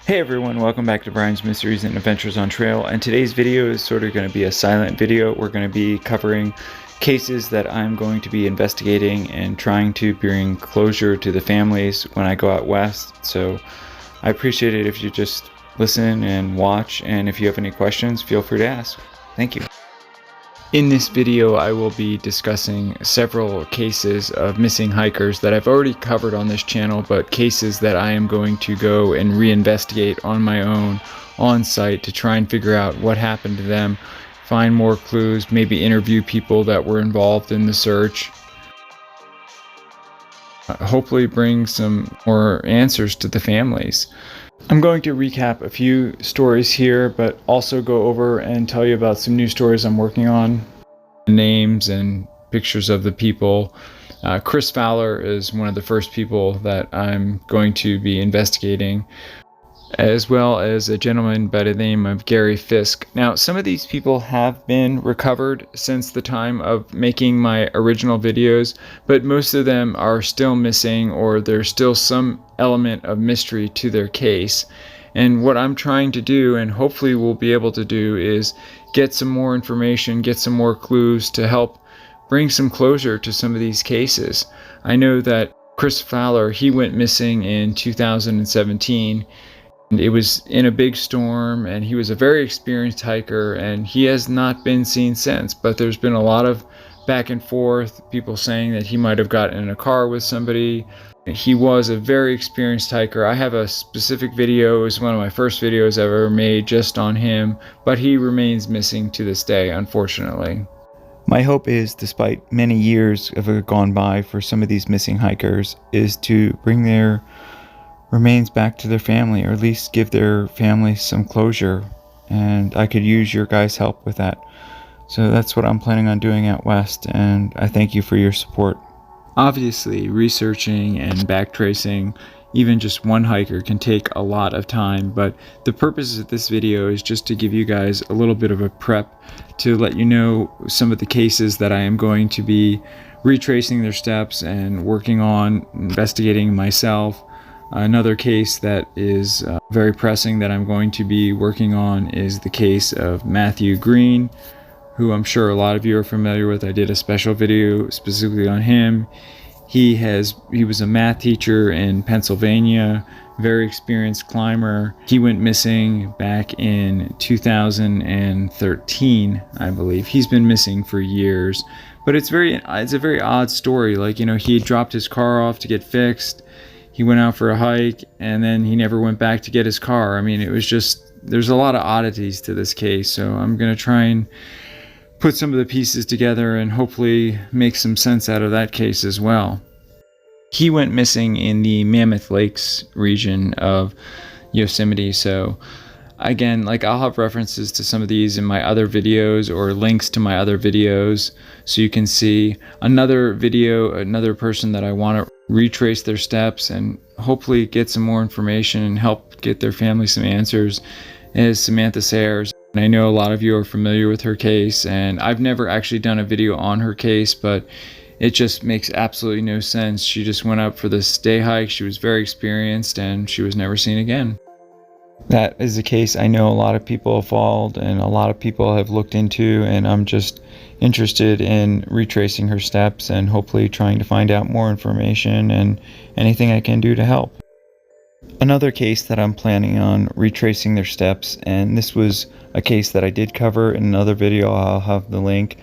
Hey everyone, welcome back to Bryan's Mysteries and Adventures on Trail, and today's video is sort of going to be a silent video. We're going to be covering cases that I'm going to be investigating and trying to bring closure to the families when I go out west. So I appreciate it if you just listen and watch, and if you have any questions, feel free to ask. Thank you. In this video, I will be discussing several cases of missing hikers that I've already covered on this channel, but cases that I am going to go and reinvestigate on my own on site to try and figure out what happened to them, find more clues, maybe interview people that were involved in the search. Hopefully bring some more answers to the families. I'm going to recap a few stories here, but also go over and tell you about some new stories I'm working on. Names and pictures of the people. Chris Fowler is one of the first people that I'm going to be investigating, as well as a gentleman by the name of Gary Fisk. Now, some of these people have been recovered since the time of making my original videos, but most of them are still missing, or there's still some element of mystery to their case. And what I'm trying to do, and hopefully we'll be able to do, is get some more information, get some more clues to help bring some closure to some of these cases. I know that Chris Fowler, he went missing in 2017. It was in a big storm, and he was a very experienced hiker, and he has not been seen since. But there's been a lot of back and forth, people saying that he might have gotten in a car with somebody. He was a very experienced hiker. I have a specific video, it was one of my first videos I've ever made just on him, but he remains missing to this day, unfortunately. My hope is, despite many years have gone by for some of these missing hikers, is to bring their remains back to their family, or at least give their family some closure, and I could use your guys' help with that. So that's what I'm planning on doing out west, and I thank you for your support. Obviously, researching and backtracing even just one hiker can take a lot of time, but the purpose of this video is just to give you guys a little bit of a prep to let you know some of the cases that I am going to be retracing their steps and working on investigating myself. Another case that is very pressing that I'm going to be working on is the case of Matthew Green, who I'm sure a lot of you are familiar with. I did a special video specifically on him. He was a math teacher in Pennsylvania, very experienced climber. He went missing back in 2013, I believe. He's been missing for years, but it's a very odd story. Like, you know, he had dropped his car off to get fixed. He went out for a hike, and then he never went back to get his car. I mean, it was just, there's a lot of oddities to this case, so I'm going to try and put some of the pieces together and hopefully make some sense out of that case as well. He went missing in the Mammoth Lakes region of Yosemite, so again, like, I'll have references to some of these in my other videos, or links to my other videos, so you can see another video, another person that I want to retrace their steps and hopefully get some more information and help get their family some answers, is Samantha Sayers. And I know a lot of you are familiar with her case, and I've never actually done a video on her case, but it just makes absolutely no sense. She just went up for this day hike, she was very experienced, and she was never seen again. That is a case I know a lot of people have followed and a lot of people have looked into, and I'm just interested in retracing her steps and hopefully trying to find out more information and anything I can do to help. Another case that I'm planning on retracing their steps, and this was a case that I did cover in another video, I'll have the link,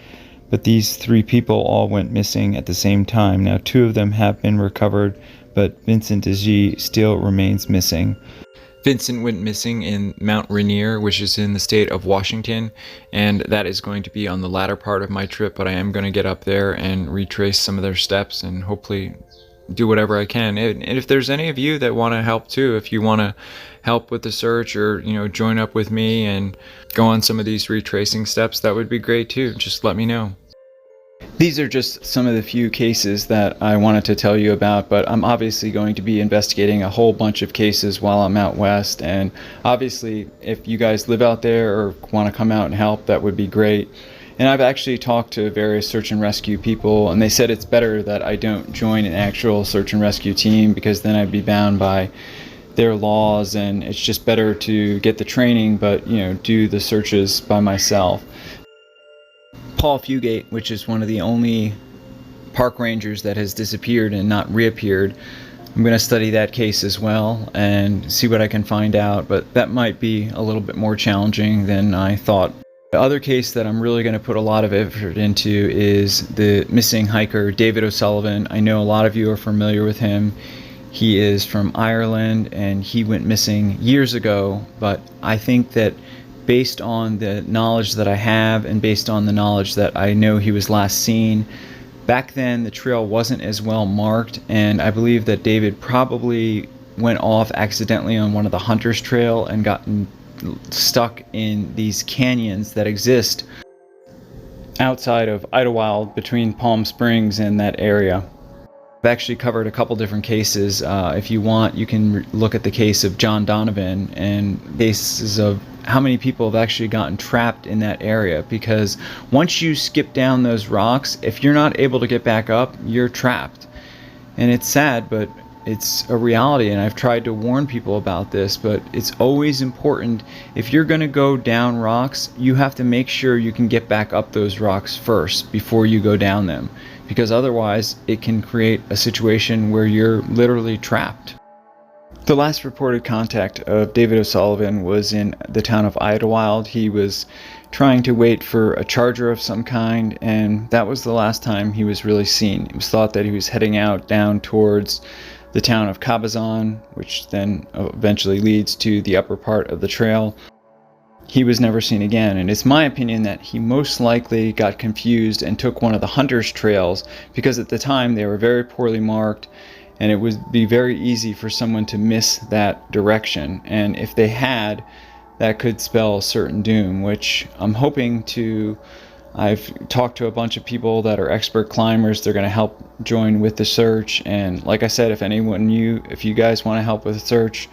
but these three people all went missing at the same time. Now, two of them have been recovered, but Vincent Digi still remains missing. Vincent went missing in Mount Rainier, which is in the state of Washington, and that is going to be on the latter part of my trip, but I am going to get up there and retrace some of their steps and hopefully do whatever I can. And if there's any of you that want to help too, if you want to help with the search, or, you know, join up with me and go on some of these retracing steps, that would be great too. Just let me know. These are just some of the few cases that I wanted to tell you about, but I'm obviously going to be investigating a whole bunch of cases while I'm out west, and obviously if you guys live out there or want to come out and help, that would be great. And I've actually talked to various search and rescue people, and they said it's better that I don't join an actual search and rescue team, because then I'd be bound by their laws, and it's just better to get the training, but do the searches by myself. Paul Fugate, which is one of the only park rangers that has disappeared and not reappeared, I'm going to study that case as well and see what I can find out, but that might be a little bit more challenging than I thought. The other case that I'm really going to put a lot of effort into is the missing hiker David O'Sullivan. I know a lot of you are familiar with him. He is from Ireland and he went missing years ago, but I think that based on the knowledge that I have and based on the knowledge that I know he was last seen, back then the trail wasn't as well marked, and I believe that David probably went off accidentally on one of the hunters' trail and gotten stuck in these canyons that exist outside of Idlewild between Palm Springs and that area. I've actually covered a couple different cases. If you want, you can look at the case of John Donovan and cases of how many people have actually gotten trapped in that area, because once you skip down those rocks, if you're not able to get back up, you're trapped. And it's sad, but it's a reality, and I've tried to warn people about this, but it's always important. If you're going to go down rocks, you have to make sure you can get back up those rocks first before you go down them, because otherwise it can create a situation where you're literally trapped. The last reported contact of David O'Sullivan was in the town of Idlewild. He was trying to wait for a charger of some kind, and that was the last time he was really seen. It was thought that he was heading out down towards the town of Cabazon, which then eventually leads to the upper part of the trail. He was never seen again, and it's my opinion that he most likely got confused and took one of the hunters' trails, because at the time they were very poorly marked, and it would be very easy for someone to miss that direction. And if they had, that could spell certain doom, which I'm hoping to. I've talked to a bunch of people that are expert climbers. They're going to help join with the search. And like I said, if you guys want to help with the search,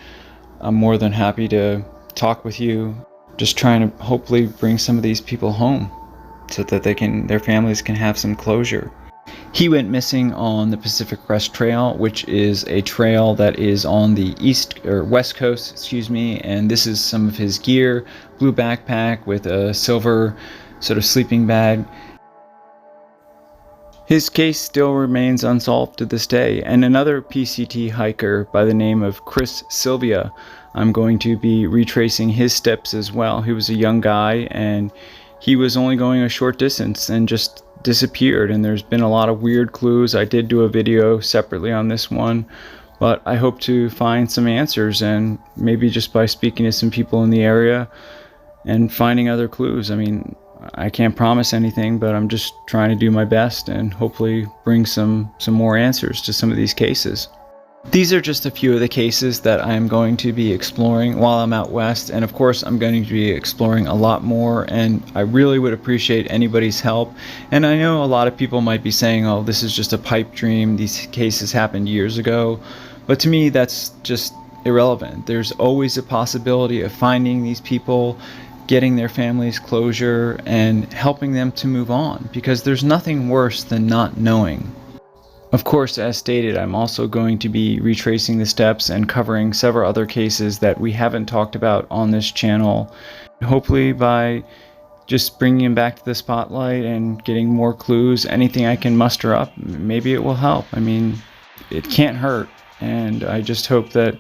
I'm more than happy to talk with you. Just trying to hopefully bring some of these people home so that their families can have some closure. He went missing on the Pacific Crest Trail, which is a trail that is on the west coast, and this is some of his gear: blue backpack with a silver sort of sleeping bag. His case still remains unsolved to this day. And another PCT hiker by the name of Sylvia, I'm going to be retracing his steps as well. He was a young guy and he was only going a short distance and just disappeared, and there's been a lot of weird clues. I did do a video separately on this one, but I hope to find some answers, and maybe just by speaking to some people in the area and finding other clues. I mean, I can't promise anything, but I'm just trying to do my best and hopefully bring some more answers to some of these cases. These are just a few of the cases that I'm going to be exploring while I'm out west, and of course I'm going to be exploring a lot more, and I really would appreciate anybody's help. And I know a lot of people might be saying, oh, this is just a pipe dream, these cases happened years ago, but to me that's just irrelevant. There's always a possibility of finding these people, getting their families closure, and helping them to move on, because there's nothing worse than not knowing. Of course, as stated, I'm also going to be retracing the steps and covering several other cases that we haven't talked about on this channel. Hopefully by just bringing them back to the spotlight and getting more clues, anything I can muster up, maybe it will help. I mean, it can't hurt, and I just hope that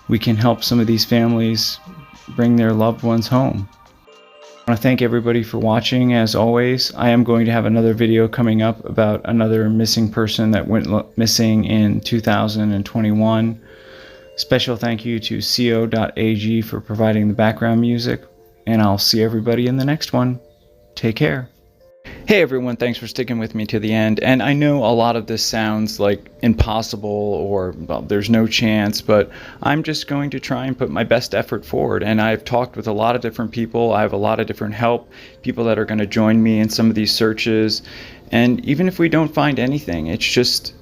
we can help some of these families bring their loved ones home. I want to thank everybody for watching. As always, I am going to have another video coming up about another missing person that went missing in 2021. Special thank you to co.ag for providing the background music, and I'll see everybody in the next one. Take care. Hey everyone, thanks for sticking with me to the end. And I know a lot of this sounds like impossible or, well, there's no chance, but I'm just going to try and put my best effort forward. And I've talked with a lot of different people. I have a lot of different help, people that are going to join me in some of these searches. And even if we don't find anything, it's just,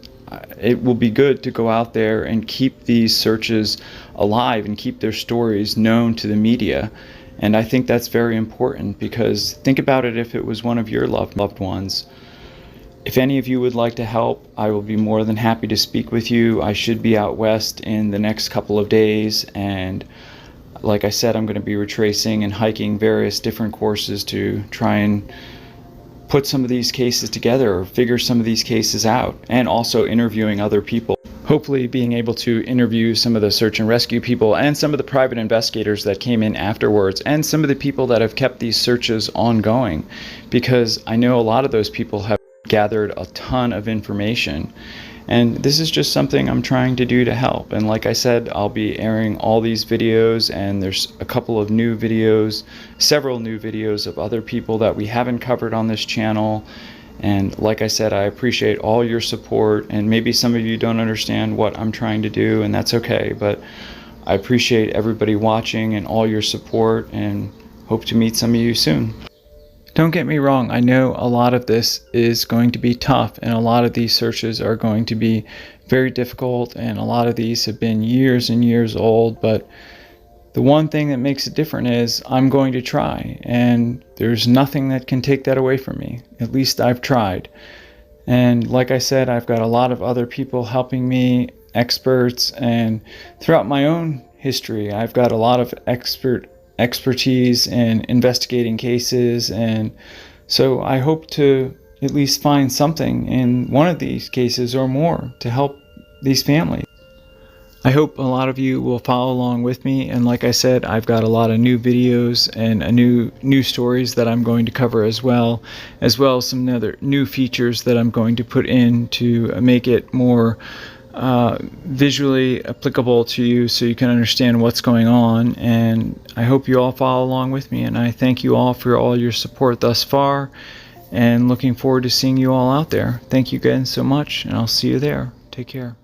it will be good to go out there and keep these searches alive and keep their stories known to the media. And I think that's very important, because think about it, if it was one of your loved ones, If any of you would like to help, I will be more than happy to speak with you. I should be out west in the next couple of days, and like I said, I'm going to be retracing and hiking various different courses to try and put some of these cases together or figure some of these cases out, and also interviewing other people. Hopefully being able to interview some of the search and rescue people and some of the private investigators that came in afterwards, and some of the people that have kept these searches ongoing, because I know a lot of those people have gathered a ton of information, and this is just something I'm trying to do to help. And like I said, I'll be airing all these videos, and there's a couple of new videos, several new videos of other people that we haven't covered on this channel. And like I said, I appreciate all your support, and maybe some of you don't understand what I'm trying to do, and that's okay, but I appreciate everybody watching and all your support, and hope to meet some of you soon. Don't get me wrong, I know a lot of this is going to be tough, and a lot of these searches are going to be very difficult, and a lot of these have been years and years old, but the one thing that makes it different is I'm going to try, and there's nothing that can take that away from me. At least I've tried. And like I said, I've got a lot of other people helping me, experts, and throughout my own history, I've got a lot of expertise in investigating cases, and so I hope to at least find something in one of these cases or more to help these families. I hope a lot of you will follow along with me, and like I said, I've got a lot of new videos and new stories that I'm going to cover as well as some other new features that I'm going to put in to make it more visually applicable to you, so you can understand what's going on. And I hope you all follow along with me, and I thank you all for all your support thus far, and looking forward to seeing you all out there. Thank you again so much, and I'll see you there. Take care.